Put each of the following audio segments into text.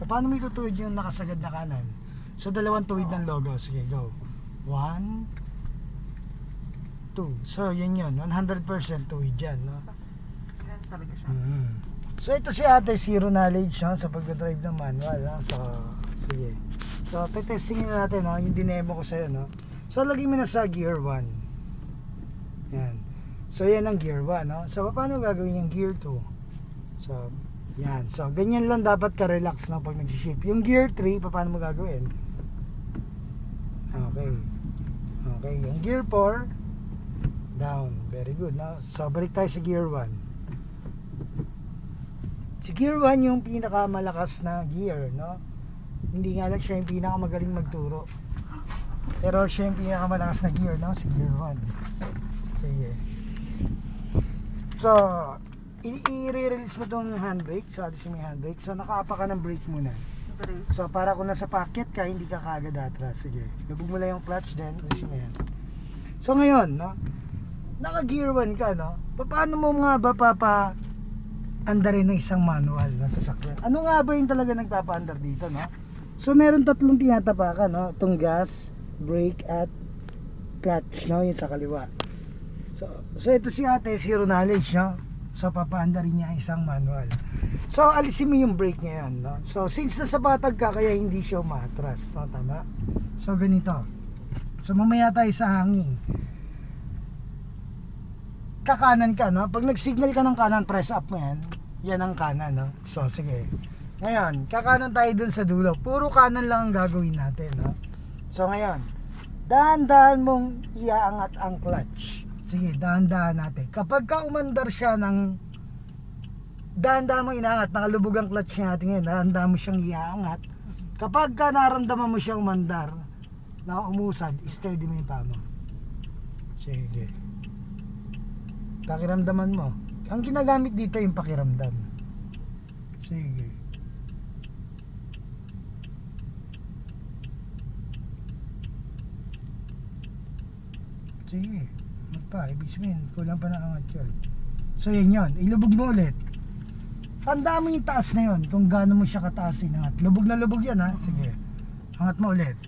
Paano mo itutuwid yung nakasagad na kanan? So dalawang tuwid ng logo. Sige, go. 1, 2. So yun 100% tuwid yan, no? Yan talaga siya. So ito si ate, zero knowledge, no? Sa pagdadrive ng manual, no? So sige. So testingin na natin, no? Yung dinemo ko sa'yo, no? So lagay mo na sa gear 1. Yan. So yan ang gear 1, no? So paano gagawin yung gear 2? So yan. So ganyan lang dapat ka-relax, no? Pag nag-shift. Yung gear 3, paano mo gagawin? Okay. Okay. Yung gear 4, down. Very good, no? So balik tayo sa gear 1. Si gear 1 yung pinakamalakas na gear, no? Hindi nga lang siya yung pinakamagaling magturo. Pero siya yung pinakamalakas na gear, no? Si gear 1. Sige. So, i-release mo itong handbrake. So, alis mo yung handbrake. So, nakaapa ka ng brake muna. Brake. So, para kung nasa pocket ka, hindi ka kagad atras. Sige. Lubog mo lang yung clutch, then alis mo yan. So, ngayon, no? Naka-gear 1 ka, no? Paano mo nga ba andarin ng isang manual na sasakyan? Ano nga ba yung talaga nagpapa-andar dito, no? So, meron tatlong tinatapakan, no? Itong gas, brake, at clutch, no? Yung sa kaliwa. So ito si ate, zero knowledge, no? So papaandarin niya isang manual. So alisin mo yung brake ngayon, no? So since nasa patag ka, kaya hindi siya umatras, no? Tama? So ganito. So mamaya tayo sa hangin. Kakanan ka, no? Pag nag-signal ka ng kanan, press up mo yan. Yan ang kanan, no? So sige. Ngayon, kakanan tayo dun sa dulo. Puro kanan lang ang gagawin natin, no? So ngayon, dahan-dahan mong iaangat ang clutch. Sige, dahan-dahan natin. Kapag ka umandar siya ng dahan-dahan mo inaangat, nakalubog ang clutch natin ngayon, dahan-dahan mo siyang iaangat. Kapag ka naramdaman mo siyang umandar, na umusad, steady mo yung paa mo. Sige. Pakiramdaman mo. Ang ginagamit dito yung pakiramdam. Sige. Sige. Pa, ibig sabihin, kulang pa na angat yun. So yun, ilubog mo ulit. Tanda mo yung taas na yun, kung gaano mo siya kataas inangat. Lubog na lubog yan, ha. Sige, angat mo ulit.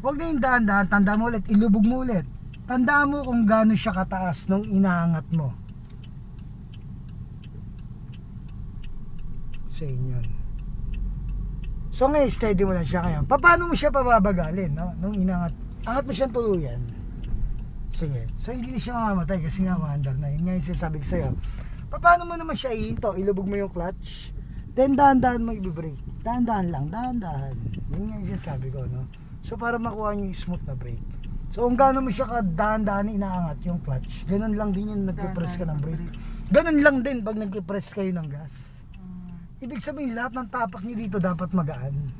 Huwag na yung dahan-dahan, tanda mo ulit, ilubog mo ulit. Tanda mo kung gaano siya kataas nung inaangat mo. So yun. So ngayon, steady mo lang siya ngayon. Paano mo siya pababagalin, no? Nung inangat, angat mo siyang tuluyan. Sige. So hindi siya mamamatay kasi nga maandar na. Yun nga yung sinasabi ko sa'yo. Paano mo naman siya ihinto? Ilubog mo yung clutch. Then dahan-dahan mo i-brake. Dahan-dahan lang. Dahan-dahan. Yun nga yung sinasabi ko, no? So para makuha nyo yung smooth na brake. So kung gaano mo siya dahan-dahan inaangat yung clutch, ganun lang din yung nagpipress ka ng brake. Ganun lang din pag nagpipress kayo ng gas. Ibig sabihin lahat ng tapak nyo dito dapat magaan.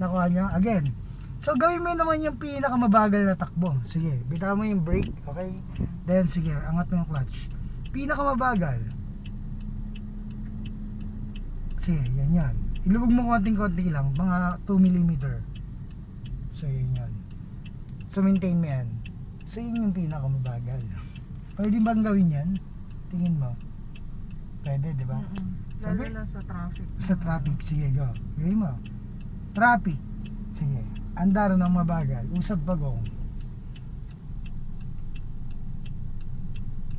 Nakuha nyo? Again. So gawin mo naman yung pinakamabagal na takbo. Sige, bitaw mo yung brake, okay? Then sige, angat mo yung clutch. Pinakamabagal. Sige, yan. Ilubog mo konting-konti lang, mga 2 mm. So yan. So maintain mo yan. So yun yung pinakamabagal. Pwede bang gawin yan? Tingin mo? Pwede, di ba? Lalo na sa traffic. Sa traffic, sige, go. Gawin mo. Traffic. Sige. Andar ng mabagal, usap pagong.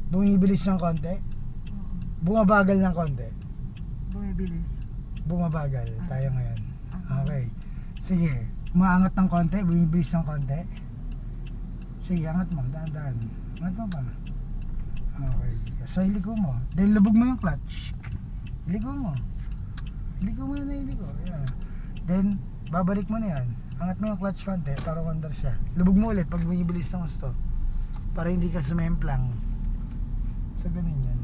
Bumibilis ng konti? Bumabagal ng konti? Bumibilis. Bumabagal tayo ngayon. Okay. Sige, umaangat ng konti, bumibilis ng konti. Sige, angat mo, dahan-dahan. Angat mo pa. Okay. So, iliko mo. Then, lubog mo yung clutch. Iliko mo. Iliko mo na iliko. Yeah. Then, babalik mo na yan. Angat mo yung clutch konti para umandar siya. Lubog mo ulit pag bumibilis ng gusto. Para hindi ka sumemplang. So ganun yan.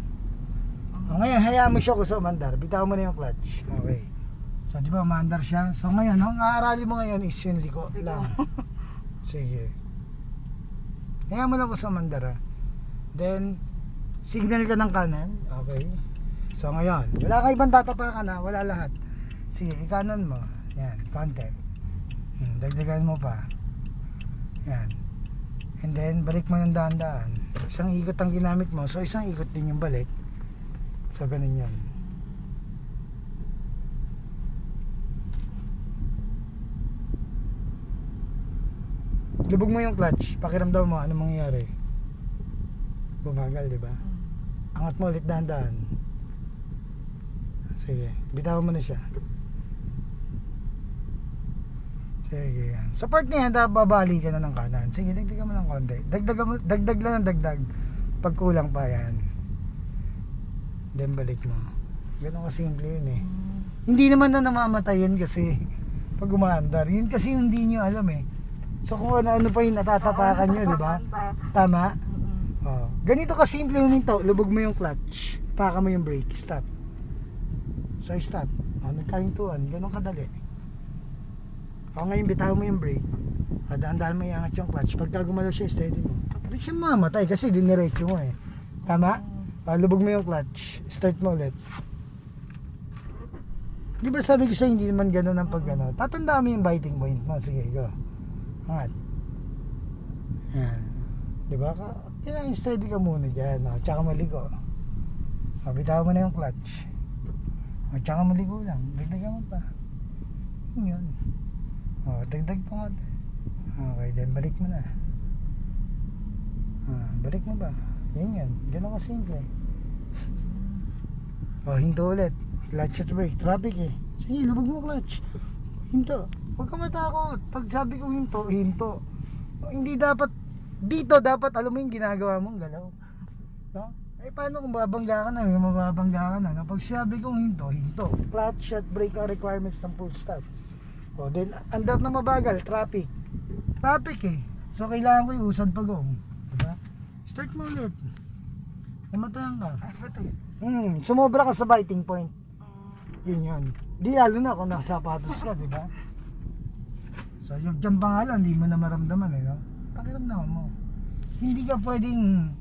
O ngayon, hayaan mo siya kung sa umandar. Bitaw mo na yung clutch. Okay. So di ba umandar siya? So ngayon, ang aarali mo ngayon is yung liko lang. Sige. Hayaan mo lang kung sa umandar, ha. Then, signal ka ng kanan. Okay. So ngayon, wala ka ibang tatapakan, ha. Wala lahat. Sige, ikanan mo. Yan, konti. Dagdagan mo pa. Yan. And then balik mo yung dahan-dahan. Isang ikot ang ginamit mo, so isang ikot din yung balik. So ganun yan. Lubog mo yung clutch. Pakiramdam mo, ano mangyayari? Bumagal, di ba? Angat mo ulit dahan-dahan. Sige, bitawan mo na siya. Sige, yan. Sa part na yan, babali ka na ng kanan. Sige, dagdagan mo ng konti. Dagdag lang ng dagdag. Pag kulang pa yan. Then balik mo. Ganun kasimple yun eh. Hindi naman na namamatay yun kasi pag umaandar. Yun kasi hindi nyo alam eh. So kung ano pa yung natatapakan nyo, di ba? Tama? Oh. Ganito kasimple huminto. Lubog mo yung clutch. Paka mo yung brake. Stop. So stop. Oh, nagkahintuan. Ganun kadali. O ngayon bitaw mo yung brake. Daan-daan mo iangat yung clutch. Pagka gumalaw siya, steady mo. Hindi siya mamatay kasi diniretso mo eh. Tama? Lubog mo yung clutch. Start mo ulit. Di ba sabi ko sa'yo hindi naman gano'n ang pag gano'n. Tatandaan mo yung biting point mo. Sige, go. Angat. Yan. Di ba? Kailangan steady ka muna dyan. O, tsaka maligo. O, bitaw mo na yung clutch. O, tsaka maligo lang. Dagdagan mo pa. Yun. O, dagdag pa nga. Okay, then balik mo na. Balik mo ba? Yan. Ganun ka simple. O, hinto ulit. Clutch at brake. Traffic eh. Sige, lubog mo clutch. Hinto. Huwag ka matakot. Pag sabi kong hinto, hinto. Hindi dapat, dito dapat alam mo yung ginagawa mong galaw. No? Eh paano kung babangga ka na, may mababangga ka na. No? Pag sabi kong hinto, hinto. Clutch at brake are requirements ng full stop. O then, andar na mabagal, traffic. Traffic eh. So kailangan ko iusad pagong. Diba? Start mo ulit. Namatayan ka. Sumobra ka sa biting point. Yun. Di lalo na kung nakasapatos ka, di ba? So yung dyan pa nga lang, hindi mo na maramdaman eh, no? Pakiramdaman mo. Hindi ka pwedeng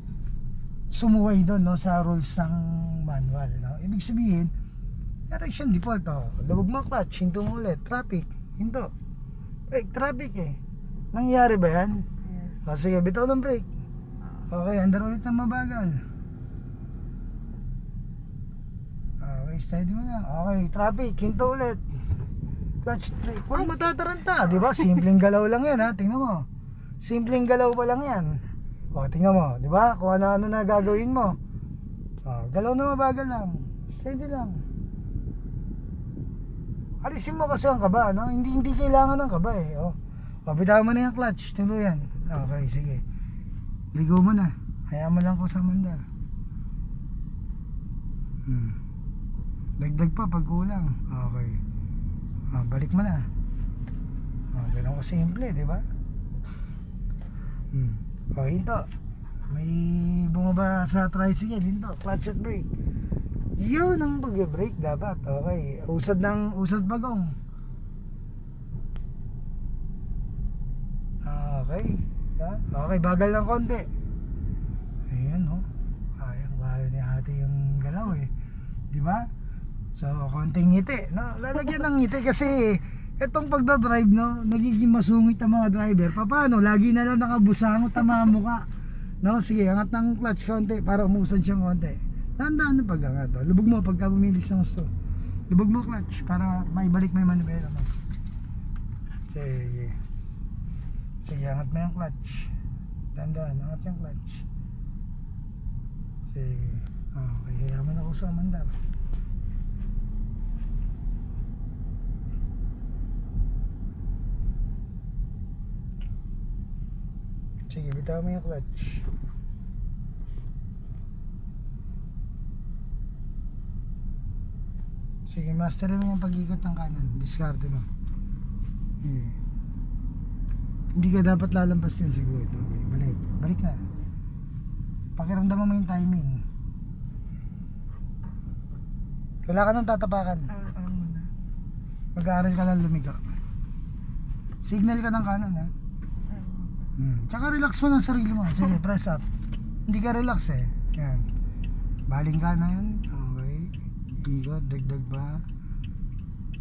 sumuway doon, no, sa rules ng manual, no? Ibig sabihin, direction default, oh. Lubog mo clutch, hinto mo ulit, traffic, hinto. Brake, traffic eh. Nangyari ba yan? Yes. O sige, bitaw ng brake. Okay, andar ulit na mabagal. Okay, steady mo lang. Okay, traffic, hinto ulit. Clutch brake. Huwag matataranta, di ba? Simpleng galaw lang yan, ha? Tingnan mo. Simpleng galaw pa lang yan. O, tingnan mo, di ba? Kung ano-ano na gagawin mo. O, galaw na mabagal lang. Steady lang. Alisin mo kasi ang kaba, no? Hindi kailangan ng kaba eh. O, bitawan mo na yung clutch, tuluyan. Okay, sige. Ligo mo na. Hayaan mo lang ko sa mandar. Dagdag pa pag kulang. Okay. Balik mo na. Ganun ko simple, di ba? O, hinto. May bumaba sa tricycle, hinto. Clutch at brake. Yun ang pag-brake dapat. Okay. Usad bagong. Okay. Okay, bagal lang konti. Ayan, oh. Kaya ni ate yung galaw eh. Di ba? So, konting ngiti, no? Lalagyan ng ngiti kasi etong pagdadrive, no, nagiging masungit ang mga driver. Paano? Lagi na lang nakabusangot ang mga mukha. No, sige, angat ng clutch konti para umusad siyang konti. Tandaan na pag-angat. Lubog mo pagka bumilis ng gusto. Lubog mo clutch para maibalik mo yung manibela mo. Sige. Sige, angat mo yung clutch. Tandaan, angat yung clutch. Sige. Okay, hayaman ako sa mandar. Sige, bitaw mo yung clutch. Sige, masterin mo yung pag-ikot ng kanan. Discarte mo. Hindi ka dapat lalampas yan siguro. Okay, balik na. Pakiramdaman mo yung timing. Wala ka nang tatapakan. Mag-aaral ka lang lumigo. Signal ka ng kanan, ha? Tsaka relax mo ng sarili mo. Sige, press up. Hindi ka relax eh. Yan. Baling ka na yan. Okay. Ikot, dagdag pa.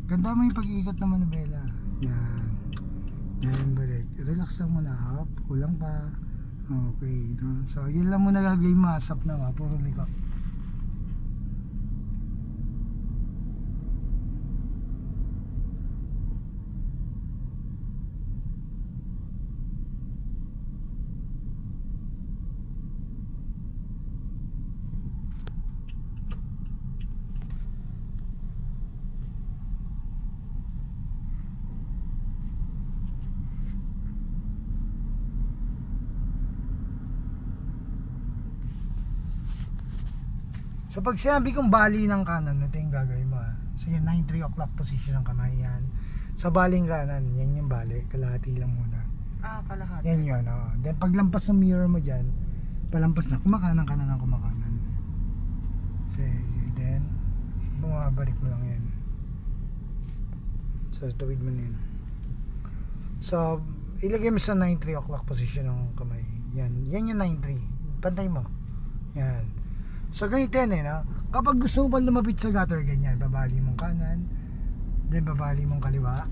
Ganda mo yung pag-ikot ng manubela. Yan. Yan, balik. Relax lang muna. Up. Kulang pa. Okay. No? So, yun lang muna gagawin mo. Asap na ma. Puro liko. So pag sinabi kong bali ng kanan, ito yung gagawin mo ha. So yan, 9-3 o'clock position ng kamay yan. Sa baling kanan, yan yung bali. Kalahati lang muna. Kalahati. Yan yun, oh. Then paglampas ng mirror mo dyan, palampas na, kumakanan ka na ng kumakanan. Sige, then, bumabalik mo lang yan. So, tawid mo na yun. So, ilagay mo sa 9-3 o'clock position ng kamay. Yan, yan yung 9-3. Pantay mo. Yan. So, ganito yan eh, no? Kapag gusto mo pa lumapit sa gutter, ganyan, babali mong kanan, then babali mong kaliwa,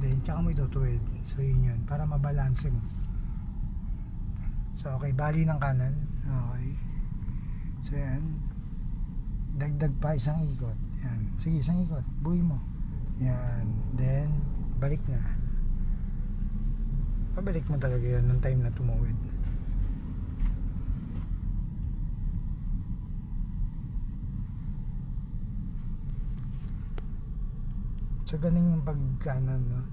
then tsaka mo itutuwid. So yun yun, para mabalanse mo. So okay, bali ng kanan. Okay. So yan, dagdag pa isang ikot. Yan, sige isang ikot, buhay mo. Yan, then balik na. Pabalik mo talaga yan ng time na tumuwid. So ganun yung pagkanan, no?